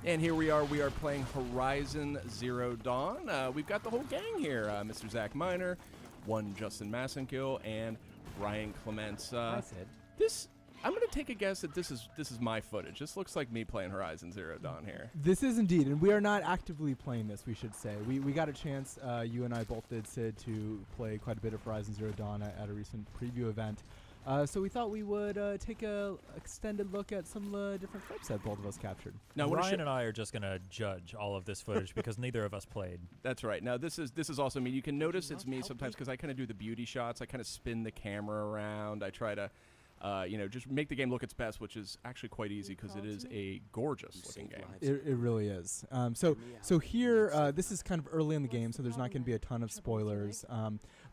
And here we are playing Horizon Zero Dawn. We've got the whole gang here. Mr. Zach Miner, one Justin Massenkill, and Ryan Clements. Hi, Sid. I'm going to take a guess that this is my footage. This looks like me playing Horizon Zero Dawn here. This is indeed, and we are not actively playing this, we should say. We got a chance, you and I both did, Sid, to play quite a bit of Horizon Zero Dawn at a recent preview event. So we thought we would take a extended look at some different clips that both of us captured. Now, Ryan and I are just going to judge all of this footage because neither of us played. That's right. Now, this is also me. You can notice it's me sometimes because I kind of do the beauty shots. I kind of spin the camera around. I try to, just make the game look its best, which is actually quite easy because it is a gorgeous-looking game. It really is. So here, this is kind of early in the game, so there's not going to be a ton of spoilers.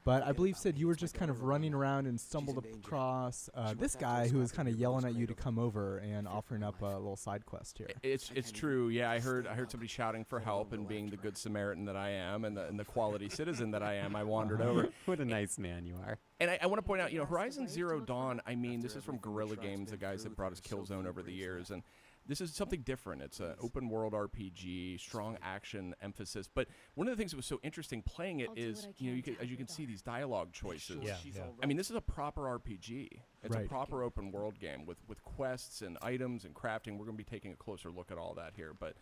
But I believe, Sid, you were just kind of running around and stumbled across this guy who was kind of yelling at you to come over and offering up a little side quest here. It's true. Yeah, I heard somebody shouting for help, and being the good Samaritan that I am and the quality citizen that I am, I wandered over. What a nice man you are. And I want to point out, Horizon Zero Dawn, I mean, this is from Guerrilla Games, the guys that brought us Killzone over the years, and this is something different. It's an open-world RPG, strong action emphasis. But one of the things that was so interesting playing it is, as you can see, these dialogue choices. Yeah. I mean, this is a proper RPG. It's Right. a proper open-world game with quests and items and crafting. We're going to be taking a closer look at all that here. But,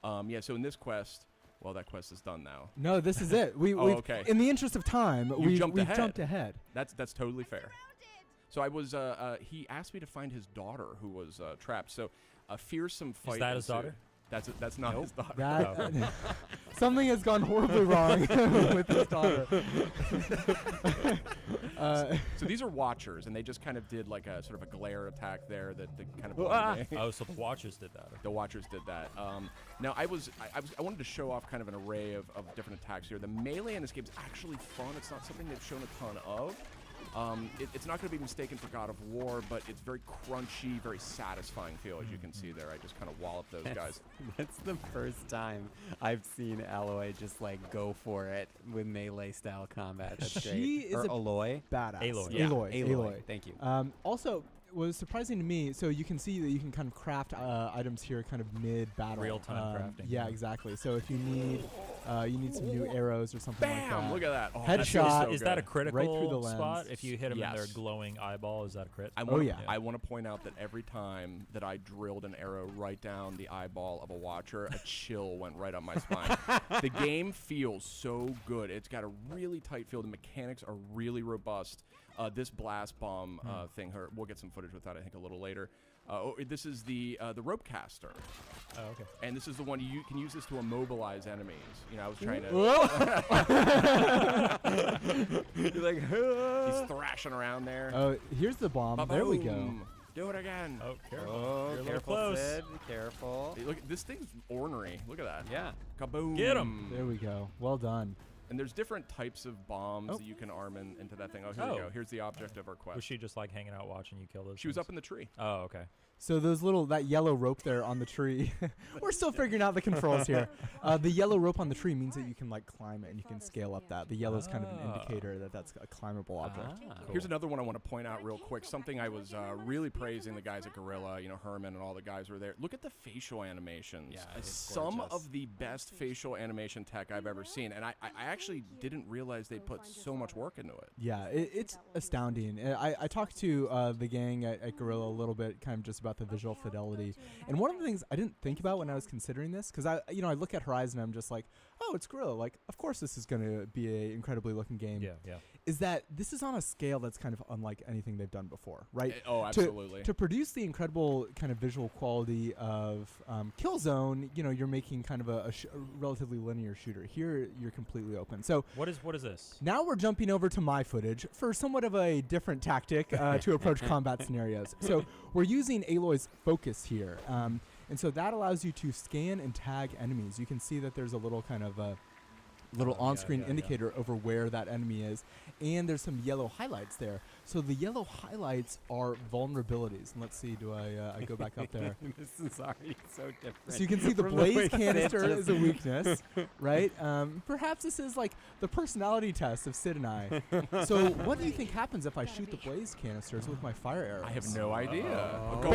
so in this quest... Well, that quest is done now. No, this is it. Okay. In the interest of time, we've jumped ahead. That's totally fair. So I was, he asked me to find his daughter who was trapped. So a fearsome fight. Is that his daughter? That's not his daughter. Something has gone horribly wrong with his daughter. So these are Watchers, and they just kind of did like a sort of a glare attack there that kind of. Oh, so the Watchers did that. The Watchers did that. Now I wanted to show off kind of an array of different attacks here. The melee in this game is actually fun. It's not something they've shown a ton of. It's not going to be mistaken for God of War, but it's very crunchy, very satisfying feel, as you can see there. I just kind of wallop those guys. That's the first time I've seen Alloy just like go for it with melee style combat. That's great. She is or a Aloy. Badass. Aloy. Yeah. Aloy. Thank you. Also, what was surprising to me, so you can see that you can kind of craft items here kind of mid-battle. Real-time crafting. Yeah, exactly. So if you need some new arrows or something like that. Bam! Look at that. Oh, Headshot. that feels so Is that a good. critical Right through the lens. spot? If you hit him in Yes. their glowing eyeball, is that a crit? I yeah. want to point out that every time that I drilled an arrow right down the eyeball of a Watcher, a chill went right up my spine. The game feels so good. It's got a really tight feel. The mechanics are really robust. This blast bomb thing, we'll get some footage with that, I think, a little later. This is the rope caster. Oh, okay. And this is the one you can use this to immobilize enemies. I was trying to... You're like, He's thrashing around there. Oh, here's the bomb. There we go. Boom. Do it again. Oh, careful. oh, You're a little careful, close. Sid. Careful. Hey, look, this thing's ornery. Look at that. Yeah. Kaboom. Get 'em. There we go. Well done. And there's different types of bombs that you can arm into that thing. Oh, here we go. Here's the object of our quest. Was she just like hanging out watching you kill those She was things? up in the tree. Oh, okay. So that yellow rope there on the tree, we're still figuring out the controls here. The yellow rope on the tree means that you can like climb it and you can scale up that. The yellow is kind of an indicator that that's a climbable object. Cool. Here's another one I want to point out real quick. Something I was really praising the guys at Guerrilla, Herman and all the guys were there. Look at the facial animations. Yeah, it's Some gorgeous. of the best facial animation tech I've ever seen. And I actually didn't realize they put so much work into it. Yeah, it's astounding. I talked to the gang at Guerrilla a little bit, kind of just about the visual fidelity. And one of the things I didn't think about when I was considering this, because I look at Horizon and I'm just like, oh, it's Guerrilla. Like, of course this is going to be an incredibly looking game. Yeah. Is that this is on a scale that's kind of unlike anything they've done before, right? Oh, absolutely. To produce the incredible kind of visual quality of Killzone, you're making kind of a relatively linear shooter. Here, you're completely open. So What is this? now we're jumping over to my footage for somewhat of a different tactic to approach combat scenarios. So we're using Aloy's focus here. And so that allows you to scan and tag enemies. You can see that there's a little kind of little Oh, yeah, on-screen yeah, yeah. indicator over where that enemy is, and there's some yellow highlights there. So the yellow highlights are vulnerabilities. And let's see, do I go back up there? This is already so different. So you can see the from way blaze Sid canister just- is a weakness, right? Perhaps this is like the personality test of Sid and I. So what do you think happens if I shoot the blaze canisters with my fire arrows? I have no idea. Oh. Go-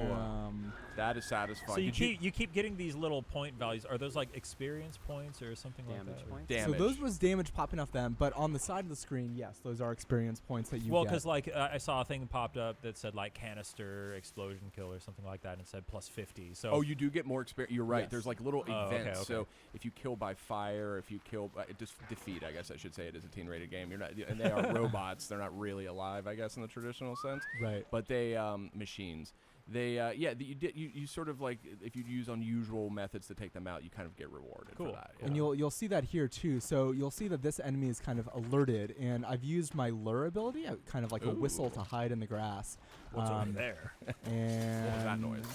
Bam! That is satisfying. So Did you keep getting these little point values. Are those like experience points or something Damage like that? points? Damage. So those was damage popping off them, but on the side of the screen, yes, those are experience points that you Well, get. because like I saw a thing popped up that said like canister explosion kill or something like that, and it said plus 50. So Oh, you do get more experience. You're right. Yes. There's like little Oh, okay, events. okay. So if you kill by fire, if you kill by defeat, I guess I should say it is a teen-rated game. You're not, and they are robots. They're not really alive, I guess, in the traditional sense. right. But they machines. They you sort of like if you use unusual methods to take them out, you kind of get rewarded Cool. for that. And you'll see that here too. So you'll see that this enemy is kind of alerted, and I've used my lure ability, kind of like a whistle to hide in the grass. what's over there? And What was that noise?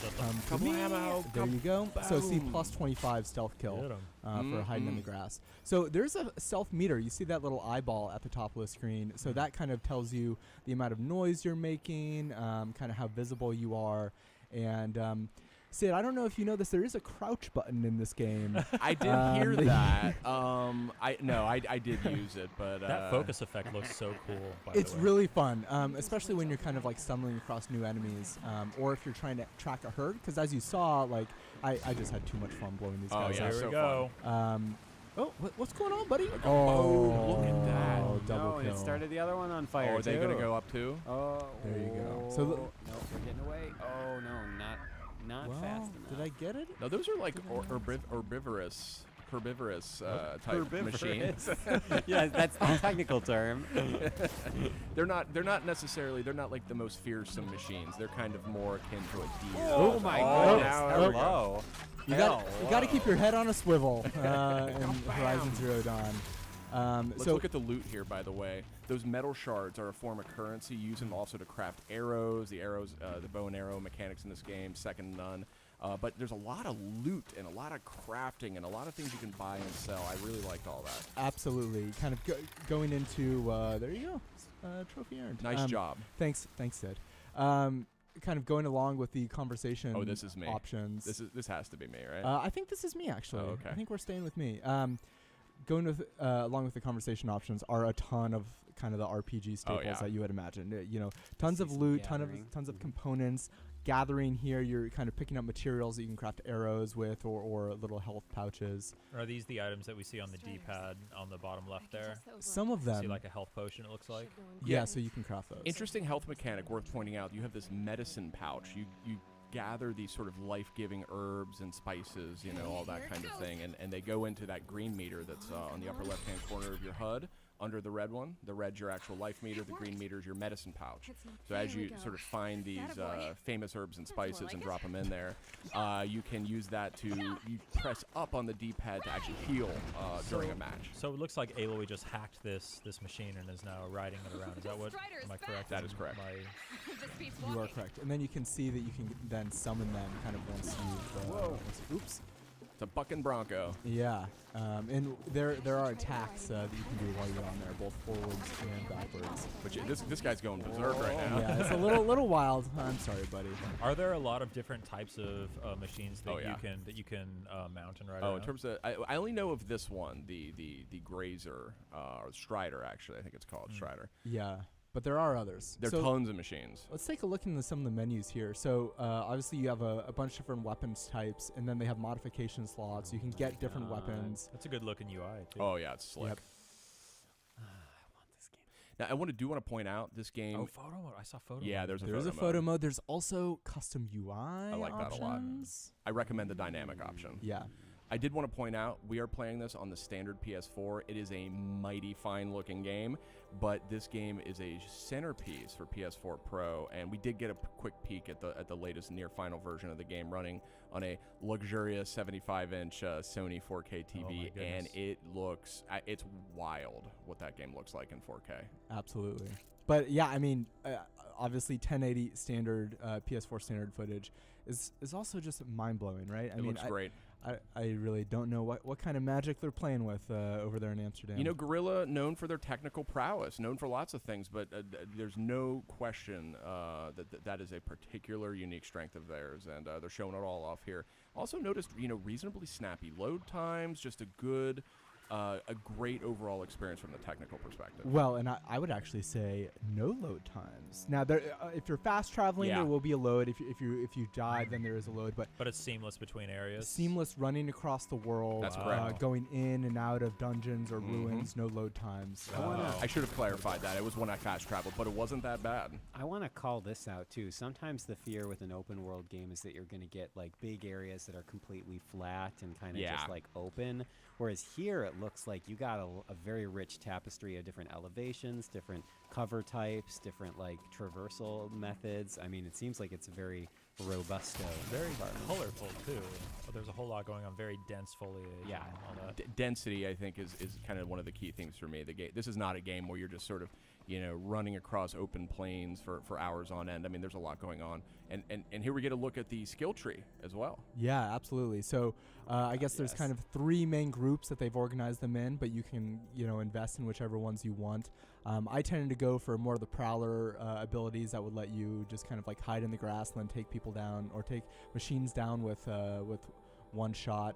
to me. Kablamo, There you go. So see kaboom. plus 25 stealth kill. Get 'em. For hiding in the grass. So there's a stealth meter. You see that little eyeball at the top of the screen. So that kind of tells you the amount of noise you're making, kind of how visible you are. And Sid, I don't know if you know this, there is a crouch button in this game. I did hear that. I did use it, but That focus effect looks so cool. By It's the way. really fun, especially when you're kind of like stumbling across new enemies, or if you're trying to track a herd. Because as you saw, like I just had too much fun blowing these Oh, guys yeah, up. Here so we go. What's going on, buddy? Oh, look at that. Oh, double No, kill. it started the other one on fire. Oh, are they gonna too. go up too? Oh, There you go. So So the- no, we're getting away. Oh no, not Well, fast enough. did I get it? No, those are like herbivorous type machines. Yeah, that's the technical term. They're not necessarily. They're not like the most fearsome machines. They're kind of more akin to a deer. Oh my goodness. goodness! Hello. You got to keep your head on a swivel in Horizon Zero Dawn. Let's So look at the loot here, by the way. Those metal shards are a form of currency. Use them also to craft arrows. The bow and arrow mechanics in this game, second to none. But there's a lot of loot and a lot of crafting and a lot of things you can buy and sell. I really liked all that. absolutely, kind of going into there you go, trophy earned. Nice job. Thanks, Sid. Kind of going along with the conversation. Oh, this is me. Options. This has to be me, right? I think this is me actually. Oh, okay. I think we're staying with me. Going with along with the conversation options are a ton of kind of the RPG staples yeah. that you would imagine. Tons of loot, tons of components. Gathering here, you're kind of picking up materials that you can craft arrows with, or little health pouches. Are these the items that we see on the D-pad on the bottom left there? Some of them, See like a health potion, it looks like. yeah, so you can craft those. Interesting health mechanic worth pointing out. You have this medicine pouch. You gather these sort of life-giving herbs and spices, all that kind of thing, and they go into that green meter that's on the upper left-hand corner of your HUD. Under the red one, the red's your actual life meter, the green meter is your medicine pouch. So as you sort of find these famous herbs and spices and drop them in there, you can use that you press up on the D-pad to actually heal during a match. So it looks like Aloy just hacked this machine and is now riding it around. Is that what? Am I correct? That is correct. You are correct. And then you can see that you can then summon them kind of once you've... oops. It's a bucking bronco. Yeah. And there are attacks that you can do while you're on there, both forwards and backwards. But this guy's going berserk right now. Yeah, it's a little wild. I'm sorry, buddy. Are there a lot of different types of machines that Oh, yeah. you can mount and ride Oh, around? in terms of, I only know of this one, the Grazer, or Strider, actually. I think it's called Strider. Yeah, but there are others. There are So tons of machines. let's take a look into some of the menus here. So obviously you have a bunch of different weapons types, and then they have modification slots. You can get different weapons. That's a good looking UI too. Oh, yeah, it's slick. Yep. I want this game. Now, I want to point out this game. Oh, photo mode. I saw photo. Yeah, mode. there's There is a photo mode. There's also custom UI I like that a lot. options. I recommend the dynamic option. Yeah. I did want to point out, we are playing this on the standard PS4. It is a mighty fine-looking game, but this game is a centerpiece for PS4 Pro, and we did get a quick peek at the latest near-final version of the game running on a luxurious 75-inch Sony 4K TV, and it looks, it's wild what that game looks like in 4K. Absolutely. But yeah, I mean, obviously 1080 standard PS4 standard footage is also just mind blowing, right? It looks great. I really don't know what kind of magic they're playing with over there in Amsterdam. You know, Guerrilla, known for their technical prowess, known for lots of things, but there's no question that is a particular unique strength of theirs, and they're showing it all off here. Also noticed, reasonably snappy load times, just a great overall experience from the technical perspective. Well, and I would actually say no load times. Now, if you're fast traveling, there will be a load. If you die, then there is a load. But it's seamless between areas. Seamless running across the world. That's correct. Going in and out of dungeons or ruins, no load times. I should have clarified that. It was when I fast traveled, but it wasn't that bad. I want to call this out too. Sometimes the fear with an open world game is that you're going to get like big areas that are completely flat and kind of just like open. Whereas here it looks like you got a very rich tapestry of different elevations, different cover types, different like traversal methods. I mean, it seems like it's a very robusto. Very colorful too. There's a whole lot going on. Very dense foliage. Yeah. And all that. Density, I think, is kind of one of the key things for me. This is not a game where you're just sort of running across open plains for hours on end. I mean, there's a lot going on. And here we get a look at the skill tree as well. Yeah, absolutely. So I guess there's kind of 3 main groups that they've organized them in, but you can, invest in whichever ones you want. I tended to go for more of the prowler abilities that would let you just kind of like hide in the grass and then take people down or take machines down with one shot.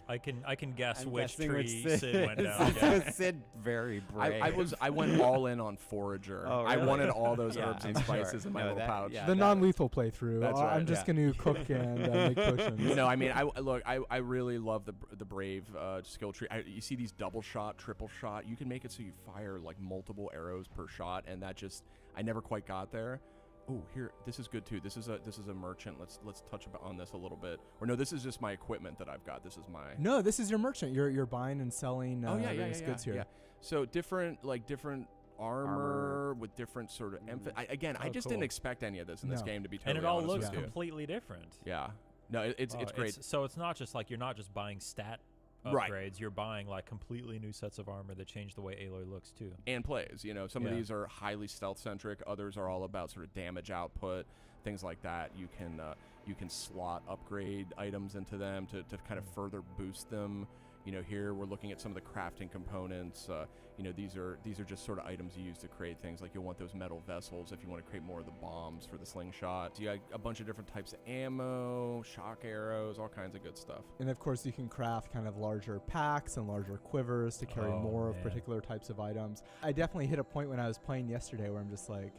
I can guess I'm which guessing tree which Sid went down. Yeah. Sid very brave. I went all in on forager. Oh, I really? wanted all those Yeah, herbs and I'm spices sure. in my No, little that- pouch. yeah. The non-lethal playthrough. That's right, I'm just going to cook and make potions. No, I mean, I really love the brave skill tree. You see these double shot, triple shot. You can make it so you fire like multiple arrows per shot, and that just I never quite got there. Oh, here, this is good too. This is a merchant. Let's touch on this a little bit. Or no, this is just my equipment that I've got. This is my. No, this is your merchant. You're buying and selling various goods here. Yeah. So different armor with different sort of I just didn't expect any of this in this game, to be totally And it all honest looks with you. completely different. Yeah. No, it's great. So it's not just like you're not just buying stat Right. upgrades. You're buying like completely new sets of armor that change the way Aloy looks too. And plays. Some of these are highly stealth centric. Others are all about sort of damage output, things like that. You can slot upgrade items into them to kind of further boost them. Here we're looking at some of the crafting components. These are just sort of items you use to create things. Like you'll want those metal vessels if you want to create more of the bombs for the slingshot. You got a bunch of different types of ammo, shock arrows, all kinds of good stuff. And of course, you can craft kind of larger packs and larger quivers to carry more of particular types of items. I definitely hit a point when I was playing yesterday where I'm just like,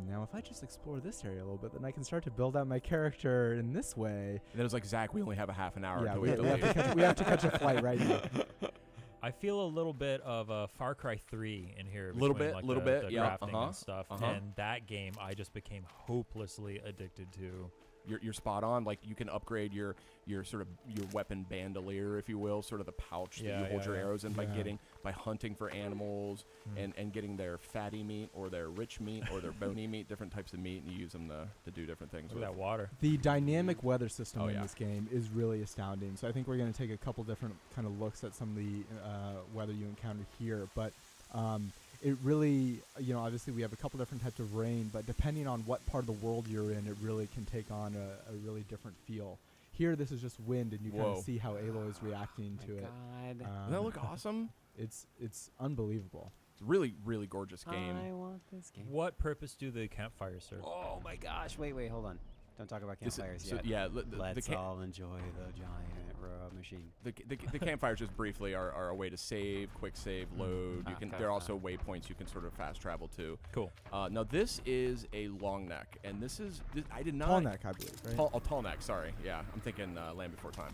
now if I just explore this area a little bit, then I can start to build out my character in this way. And then it was like, Zach, we only have a half an hour. Yeah, Until we have to leave. we have to catch a flight right now. I feel a little bit of Far Cry 3 in here. Little between, bit, like, little the bit, yeah, crafting and stuff. And that game I just became hopelessly addicted to. You're spot on. Like you can upgrade your sort of your weapon bandolier, if you will, sort of the pouch that you hold your arrows in by hunting for animals and getting their fatty meat or their rich meat or their bony meat, different types of meat, and you use them to do different things Look with at that water. The dynamic weather system in this game is really astounding. So I think we're going to take a couple different kind of looks at some of the weather you encounter here, but. It really, obviously we have a couple different types of rain, but depending on what part of the world you're in, it really can take on a really different feel. Here, this is just wind, and you kind of see how Aloy is reacting to it. Doesn't that look awesome? It's unbelievable. It's a really, really gorgeous game. I want this game. What purpose do the campfires serve? Oh my gosh! Wait, hold on. Don't talk about campfires so, yet. yeah, Let's all enjoy the giant robot machine. The campfires just briefly are a way to save, quick save, load. They're also waypoints you can sort of fast travel to. Cool. Now this is a long neck, and I did not Tall neck, I believe, right? Tall neck. Sorry, yeah, I'm thinking Land Before Time.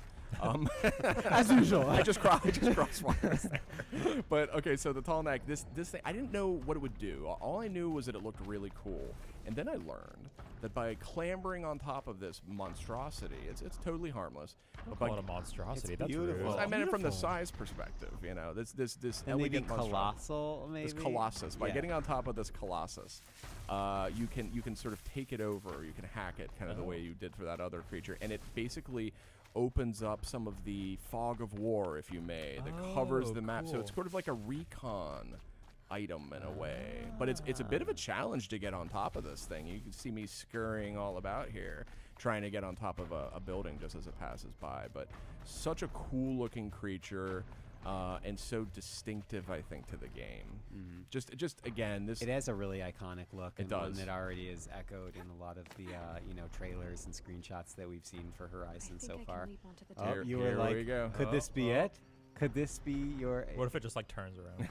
As usual. I just crossed wires there. But okay, so the tall neck, this thing, I didn't know what it would do. All I knew was that it looked really cool, and then I learned that by clambering on top of this monstrosity, it's totally harmless. Don't But call it a monstrosity. It's That's beautiful. rude. I meant it from the size perspective. This And maybe elegant monstrosity. colossal, maybe. This colossus. By Yeah. getting on top of this colossus, you can sort of take it over. You can hack it, kind of the way you did for that other creature, and it basically opens up some of the fog of war, if you may, that covers the map. So it's sort of like a recon item in a way, but it's a bit of a challenge to get on top of this thing. You can see me scurrying all about here. trying to get on top of a building just as it passes by. But such a cool looking creature. And so distinctive, I think, to the game. Just again, this. It has a really iconic look. It and does. one that already is echoed in a lot of the trailers and screenshots that we've seen for Horizon so far. Here- You here were like, we go. could this be it? Could this be your? What if it just like turns around?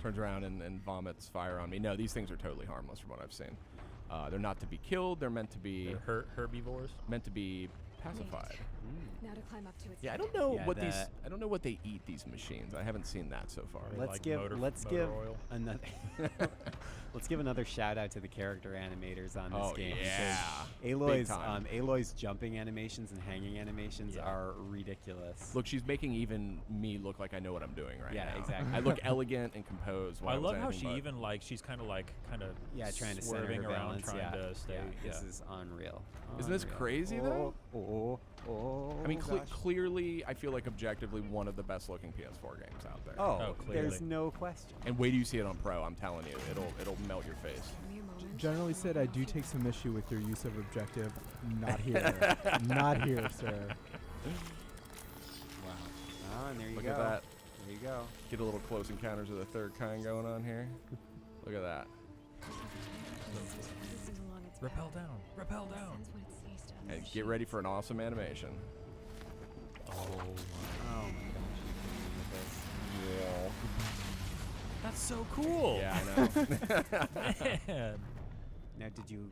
Turns around and vomits fire on me. No, these things are totally harmless from what I've seen. They're not to be killed. They're meant to be Herbivores. meant to be pacified. Now to climb up to its Yeah, I don't know Yeah, what these. that- I don't know what they eat. These machines. I haven't seen that so far. Or Let's like give motor oil. another let's give another shout out to the character animators on this Oh, game. yeah. Because Aloy's Big time. Aloy's jumping animations and hanging animations Yeah. are ridiculous. Look, she's making even me look like I know what I'm doing right Yeah, now. exactly. I look elegant and composed. While I love was how anything she but- even like she's kind of trying to center swerving her around, balance. trying yeah. to stay. Yeah, this is unreal. Isn't this Unreal. crazy, though? Oh, I mean, gosh. clearly, I feel like objectively one of the best looking PS4 games out there. Oh, clearly. there's no question. And wait till you see it on Pro. I'm telling you, it'll melt your face. mere moment. Generally said, I do take some issue with your use of objective. Not here. Not here, sir. Wow. Oh, and there you Look go. at that. There you go. Get a little close encounters of the third kind going on here. Look at that. This is along its Rappel path. down. Rappel Sense down. what it sees to And others. get ready for an awesome animation. Oh Oh my gosh, you kidding me with this? Yeah. That's so cool. Yeah, I know. Man. Now, did you?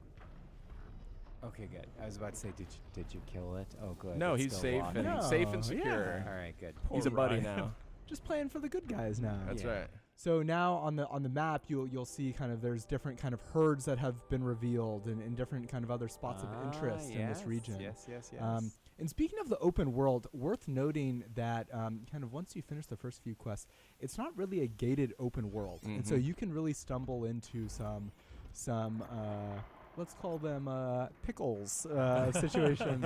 Okay, good. I was about to say, did you kill it? Oh, good. No, it's he's still safe walking. and No, safe and yeah. secure. All right, good. He's a buddy Ryan. now. Just playing for the good guys now. That's Yeah. right. So now on the map you'll see kind of there's different kind of herds that have been revealed and different kind of other spots of interest in this region. Yes, yes, yes. And speaking of the open world, worth noting that kind of once you finish the first few quests, it's not really a gated open world, and so Mhm. you can really stumble into some let's call them pickles situations.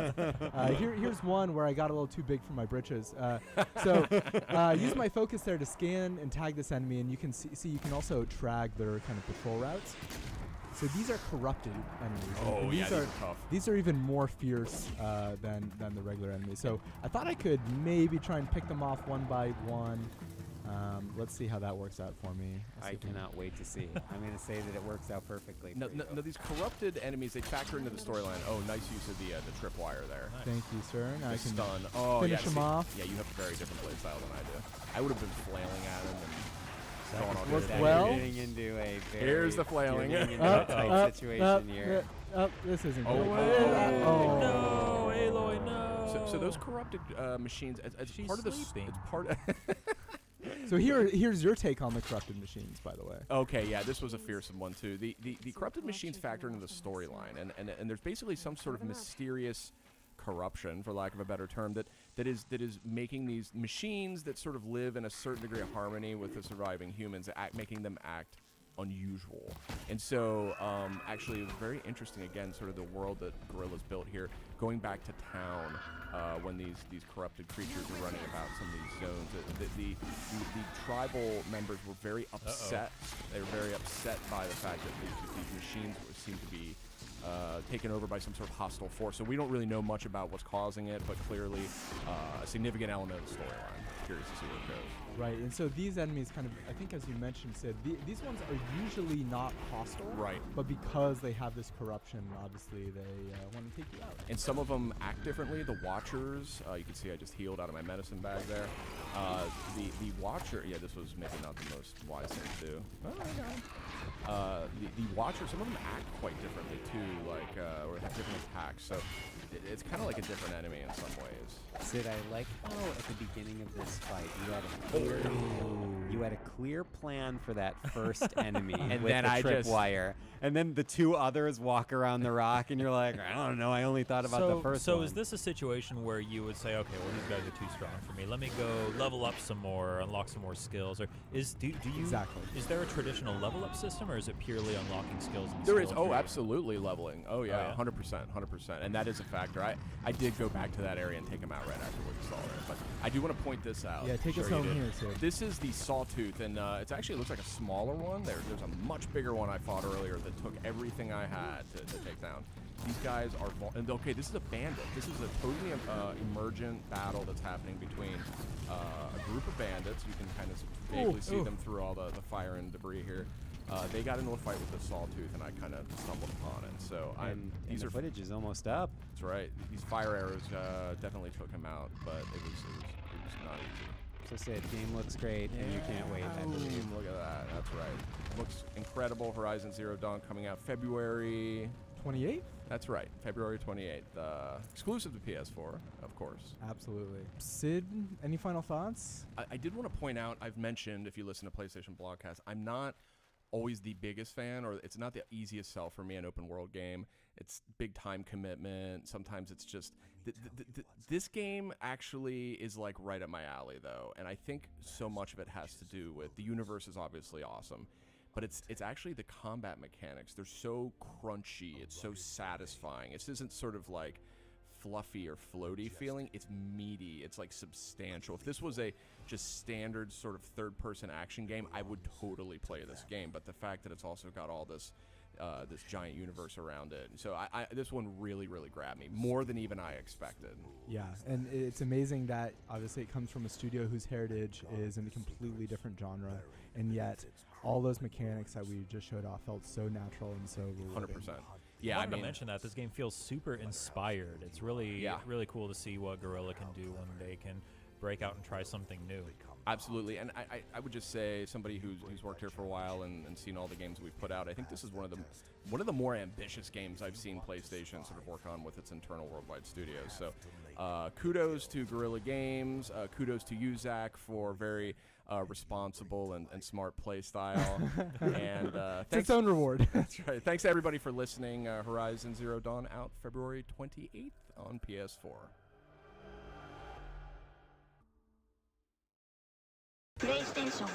Here's one where I got a little too big for my britches. Use my focus there to scan and tag this enemy, and you can see you can also track their kind of patrol routes. So these are corrupted enemies. and Oh, yeah, these are tough. these are even more fierce than the regular enemies. So I thought I could maybe try and pick them off one by one. Let's see how that works out for me. Let's see I if we- cannot wait to see. I'm going to say that it works out perfectly. No, for no, you. no, these corrupted enemies, they factor into the storyline. Oh, nice use of the tripwire there. Nice. Thank you, sir. Now I The can stun. Oh, finish yeah, him see- off. Yeah, you have a very different play style than I do. I would have been flailing at him and going all Worked good. Now well. You're getting into a very, Here's the flailing. You're getting into a tight situation here. This isn't Oh, good. oh, No, Aloy, no. So those corrupted machines, as She's part of the sleeping. it's part of So here's your take on the corrupted machines, by the way. Okay, yeah, this was a fearsome one too. The corrupted machines factor into the storyline, and there's basically some sort of mysterious corruption, for lack of a better term, that is making these machines that sort of live in a certain degree of harmony with the surviving humans, making them act unusual. And so actually it was very interesting, again, sort of the world that Guerrilla's built here, going back to town when these corrupted creatures are running about some of these zones. The tribal members were very upset. They were very upset by the fact that these machines seem to be taken over by some sort of hostile force. So we don't really know much about what's causing it, but clearly a significant element of the storyline. Curious to see where it goes. Right, and so these enemies kind of, I think as you mentioned, Sid, these ones are usually not hostile. Right. But because they have this corruption, obviously they want to take you out. And some of them act differently. The Watchers, you can see I just healed out of my medicine bag there. The Watcher, yeah, this was maybe not the most wise thing to do. Oh my god. The Watchers, some of them act quite differently too, like, or have different attacks. So it's kind of like a different enemy in some ways. Sid, I like how at the beginning of this fight you had a clear plan for that first enemy And with then the I just- tripwire, and then the two others walk around the rock, and you're like, I don't know, I only thought about the first so one. is this a situation where you would say, okay, well these guys are too strong for me. Let me go level up some more, unlock some more skills, or do you Exactly. Is there a traditional level up system, or is it purely unlocking skills? And There is, skill tree? absolutely leveling. Oh yeah, yeah? 100%, and that is a factor. I did go back to that area and take him out right after what you saw there, but I do want to point this out. Yeah, take us Sure you home did. here, Sid. This is the Sawtooth, and it actually looks like a smaller one. There's a much bigger one I fought earlier that took everything I had to take down. These guys are and okay. This is a bandit. This is a totally emergent battle that's happening between a group of bandits. You can kind of vaguely see them through all the fire and debris here. They got into a fight with the sawtooth, and I kind of stumbled upon it. So the footage is almost up. That's right. These fire arrows definitely took him out, but it was not easy. So Sid, game looks great, and you can't wait, I believe. Look at that. That's right. Looks incredible. Horizon Zero Dawn coming out February 28th? That's right. February 28th. Exclusive to PS4, of course. Absolutely. Sid, any final thoughts? I did want to point out, I've mentioned, if you listen to PlayStation Blogcast, I'm not always the biggest fan, or it's not the easiest sell for me, an open world game. It's big time commitment. Sometimes it's just this game actually is like right up my alley, though, and I think so much of it has to do with the universe is obviously awesome, but it's actually the combat mechanics. They're so crunchy. It's so satisfying. It isn't sort of like fluffy or floaty feeling. It's meaty. It's like substantial. If this was a just standard sort of third-person action game, I would totally play this game. But the fact that it's also got all this this giant universe around it, so this one really grabbed me more than even I expected. Yeah, and it's amazing that obviously it comes from a studio whose heritage is in a completely different genre, and yet all those mechanics that we just showed off felt so natural and so rewarding. 100%. Yeah, I mean, mention that this game feels super inspired. It's really cool to see what Guerrilla can do when they can break out and try something new. Absolutely, and I would just say, somebody who's worked here for a while and seen all the games we've put out, I think this is one of the more ambitious games I've seen PlayStation sort of work on with its internal worldwide studios. So kudos to Guerrilla Games, kudos to you, Zach, for very responsible and smart play style. And it's its own reward. That's right. Thanks to everybody for listening. Horizon Zero Dawn out February 28th on PS4. PlayStation